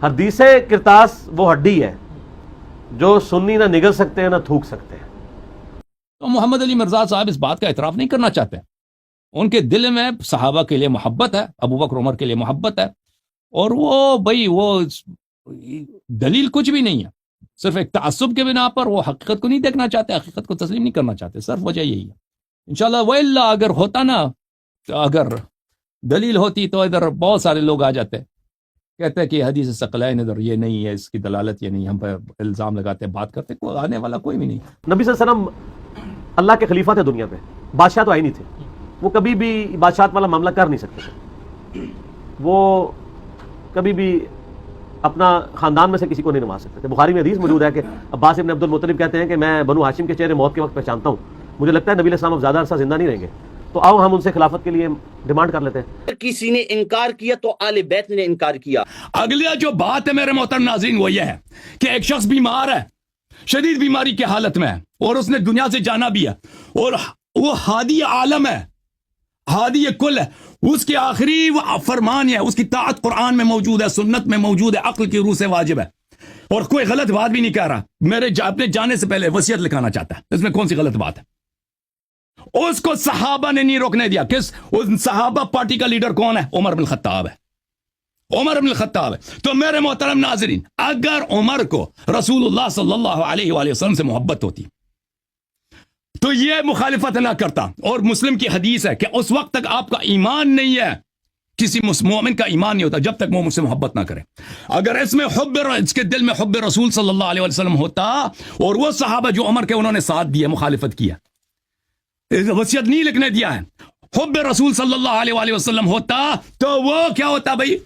حدیث کرتاس وہ ہڈی ہے جو سنی نہ نگل سکتے ہیں نہ تھوک سکتے ہیں. تو محمد علی مرزا صاحب اس بات کا اعتراف نہیں کرنا چاہتے. ان کے دل میں صحابہ کے لیے محبت ہے، ابو بکر عمر کے لیے محبت ہے، اور وہ بھائی وہ دلیل کچھ بھی نہیں ہے، صرف ایک تعصب کے بنا پر وہ حقیقت کو نہیں دیکھنا چاہتے، حقیقت کو تسلیم نہیں کرنا چاہتے. صرف وجہ یہی ہے. انشاءاللہ وَإِلَّا اگر ہوتا نا، اگر دلیل ہوتی تو ادھر بہت سارے لوگ آ جاتے، کہتے ہیں کہ حدیث ثقلین ادھر یہ نہیں ہے، اس کی دلالت یہ نہیں، ہم پہ الزام لگاتے، بات کرتے، کوئی آنے والا کوئی بھی نہیں. نبی صلی اللہ علیہ وسلم اللہ کے خلیفہ تھے دنیا پہ، بادشاہ تو آئے نہیں تھے. وہ کبھی بھی بادشاہت والا معاملہ کر نہیں سکتے تھے. وہ کبھی بھی اپنا خاندان میں سے کسی کو نہیں نواز سکتے تھے. بخاری میں حدیث موجود ہے کہ عباس ابن عبد المطلب کہتے ہیں کہ میں بنو ہاشم کے چہرے موت کے وقت پہچانتا ہوں. مجھے لگتا ہے نبی علیہ السلام اب زیادہ عرصہ زندہ نہیں رہیں گے، تو آؤ ہم ان سے خلافت کے لیے ڈیمانڈ کر لیتے ہیں. کسی نے انکار کیا تو آل بیت نے انکار کیا. اگلا جو بات ہے میرے محترم ناظرین وہ یہ ہے کہ ایک شخص بیمار ہے، شدید بیماری کی حالت میں ہے، اور اس نے دنیا سے جانا بھی ہے، اور وہ ہادی عالم ہے، ہادی کل ہے. اس کے آخری وہ فرمان ہے، اس کی طاعت قرآن میں موجود ہے، سنت میں موجود ہے، عقل کی روح سے واجب ہے، اور کوئی غلط بات بھی نہیں کہہ رہا. میرے اپنے جانے سے پہلے وصیت لکھانا چاہتا ہے. اس میں کون سی غلط بات ہے؟ اس کو صحابہ نے نہیں روکنے دیا. کس صحابہ پارٹی کا لیڈر کون ہے؟ عمر بن الخطاب ہے. عمر بن الخطاب ہے. تو میرے محترم ناظرین، اگر عمر کو رسول اللہ صلی اللہ علیہ وآلہ وسلم سے محبت ہوتی تو یہ مخالفت نہ کرتا. اور مسلم کی حدیث ہے کہ اس وقت تک آپ کا ایمان نہیں ہے، کسی مومن کا ایمان نہیں ہوتا جب تک وہ مجھ سے محبت نہ کرے. اگر اس میں اس کے دل میں حب رسول صلی اللہ علیہ وسلم ہوتا، اور وہ صحابہ جو عمر کے انہوں نے ساتھ دیا، مخالفت کیا، وصیت نہیں لکھنے دیا ہے، حب رسول صلی اللہ علیہ وآلہ وسلم ہوتا تو وہ کیا ہوتا بھائی؟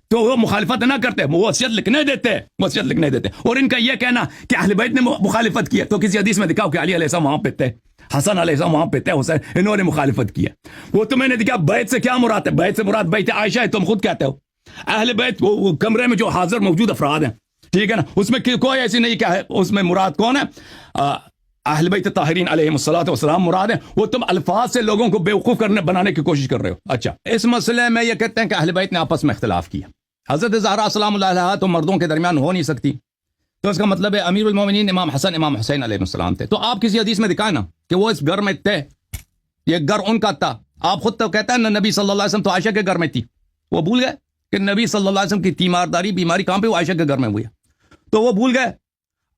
تو وہ مخالفت نہ کرتے، وہ وصیت لکھنے دیتے، وصیت لکھنے دیتے. اور ان کا یہ کہنا کہ اہل بیت نے مخالفت کیا، تو کسی حدیث میں دکھاؤ کہ علی علیہ السلام وہاں پہ تھے، حسن علیہ السلام وہاں پہ تھے، حسین، انہوں نے مخالفت کیا. وہ تو میں نے دکھا بیت سے کیا مراد ہے؟ بیت سے مراد بیت عائشہ ہے، تم خود کہتے ہو. اہل بیت وہ کمرے میں جو حاضر موجود افراد ہیں، ٹھیک ہے نا، اس میں کوئی ایسی نہیں کہ اس میں مراد کون ہے؟ اہل بیت طاہرین علیہم الصلوۃ والسلام مراد ہیں. وہ تم الفاظ سے لوگوں کو بیوقوف بنانے کی کوشش کر رہے ہو. اچھا، اس مسئلے میں یہ کہتے ہیں کہ اہل بیت نے آپس میں اختلاف کیا. حضرت زہرا سلام اللہ علیہا تو مردوں کے درمیان ہو نہیں سکتی، تو اس کا مطلب ہے امیر المومنین امام حسن امام حسین علیہ السلام تھے. تو آپ کسی حدیث میں دکھائیں نا کہ وہ اس گھر میں تھے، یہ گھر ان کا تھا. آپ خود تو کہتا ہے نا نبی صلی اللہ علیہ وسلم تو عائشہ کے گھر میں تھی. وہ بھول گئے کہ نبی صلی اللہ علیہ وسلم کی تیمارداری بیماری کہاں پہ؟ وہ عائشہ کے گھر میں ہوئی ہے. تو وہ بھول گئے.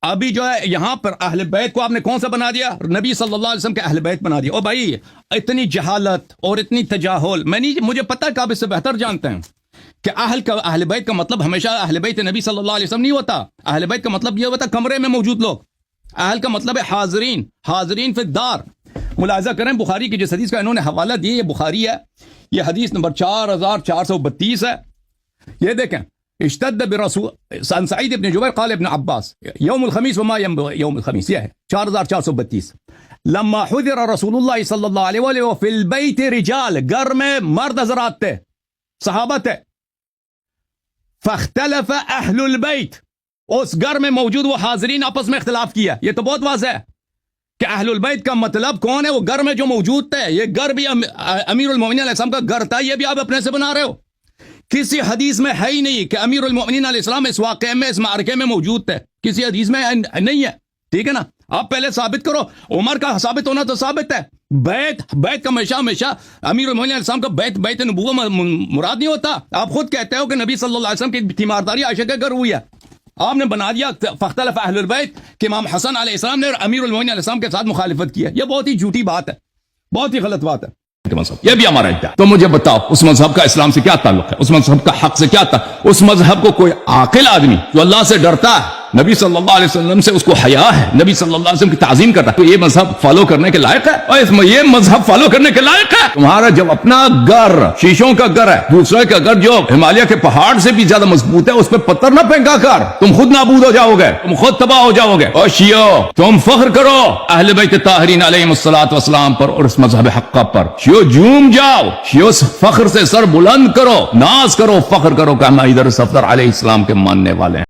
ابھی جو ہے یہاں پر اہل بیت کو آپ نے کون سا بنا دیا؟ نبی صلی اللہ علیہ وسلم کے اہل بیت بنا دیا. او بھائی، اتنی جہالت اور اتنی تجاہل، مجھے پتہ ہے کہ آپ اس سے بہتر جانتے ہیں کہ اہل بیت کا مطلب ہمیشہ اہل بیت نبی صلی اللہ علیہ وسلم نہیں ہوتا. اہل بیت کا مطلب یہ ہوتا کمرے میں موجود لوگ. اہل کا مطلب ہے حاضرین، حاضرین فی الدار. ملاحظہ کریں بخاری کی جس حدیث کا انہوں نے حوالہ دیا، یہ بخاری ہے، یہ حدیث نمبر 4432 ہے. یہ دیکھیں، اشتد برسول عن سعید ابن جبیر قال ابن عباس یوم الخمیس وما یوم الخمیس، یہ ہے 4432. لما حضر رسول اللہ صلی اللہ علیہ وآلہ وفی البیت رجال، گھر میں مرد حضرات تھے، صحابہ تھے. فاختلف اہل البیت، اس گھر میں موجود وہ حاضرین آپس میں اختلاف کیا. یہ تو بہت واضح ہے کہ اہل البیت کا مطلب کون ہے؟ وہ گھر میں جو موجود تھے. یہ گھر بھی امیر المومنین علیہ السلام کا گھر تھا، یہ بھی آپ اپنے سے بنا رہے ہو. کسی حدیث میں ہے ہی نہیں کہ امیر المومنین علیہ السلام اس واقعے میں، اس معرکے میں موجود تھے. کسی حدیث میں نہیں ہے، ٹھیک ہے نا. آپ پہلے ثابت کرو. عمر کا ثابت ہونا تو ثابت ہے. بیت کا ہمیشہ امیر المومنین علیہ السلام کا بیت نبوت مراد نہیں ہوتا. آپ خود کہتے ہو کہ نبی صلی اللہ علیہ وسلم کی تیمارداری عائشہ کے گھر ہوئی ہے. آپ نے بنا دیا فاختلف اہل البیت کہ امام حسن علیہ السلام نے امیر المومنین علیہ السلام کے ساتھ مخالفت کی ہے. یہ بہت ہی جھوٹی بات ہے، بہت ہی غلط بات ہے. یہ بھی ہمارا ادعا ہے. تو مجھے بتاؤ اس مذہب کا اسلام سے کیا تعلق ہے؟ اس مذہب کا حق سے کیا تعلق؟ اس مذہب کو کوئی عاقل آدمی جو اللہ سے ڈرتا ہے، نبی صلی اللہ علیہ وسلم سے اس کو حیا ہے، نبی صلی اللہ علیہ وسلم کی تعظیم کرتا ہے، تو یہ مذہب فالو کرنے کے لائق ہے؟ اور یہ مذہب فالو کرنے کے لائق ہے؟ تمہارا جب اپنا گھر شیشوں کا گھر ہے، دوسرے کا گھر جو ہمالیہ کے پہاڑ سے بھی زیادہ مضبوط ہے، اس پہ پتھر نہ پھینکا کر، تم خود نابود ہو جاؤ گے، تم خود تباہ ہو جاؤ گے. اور شیعو، تم فخر کرو اہل بیت طاہرین علیہم الصلوۃ والسلام پر اور اس مذہب حقہ پر. شیعو جھوم جاؤ، شیعو فخر سے سر بلند کرو، ناز کرو، فخر کرو کہ ہم ادھر صفدر علیہ السلام کے ماننے والے ہیں.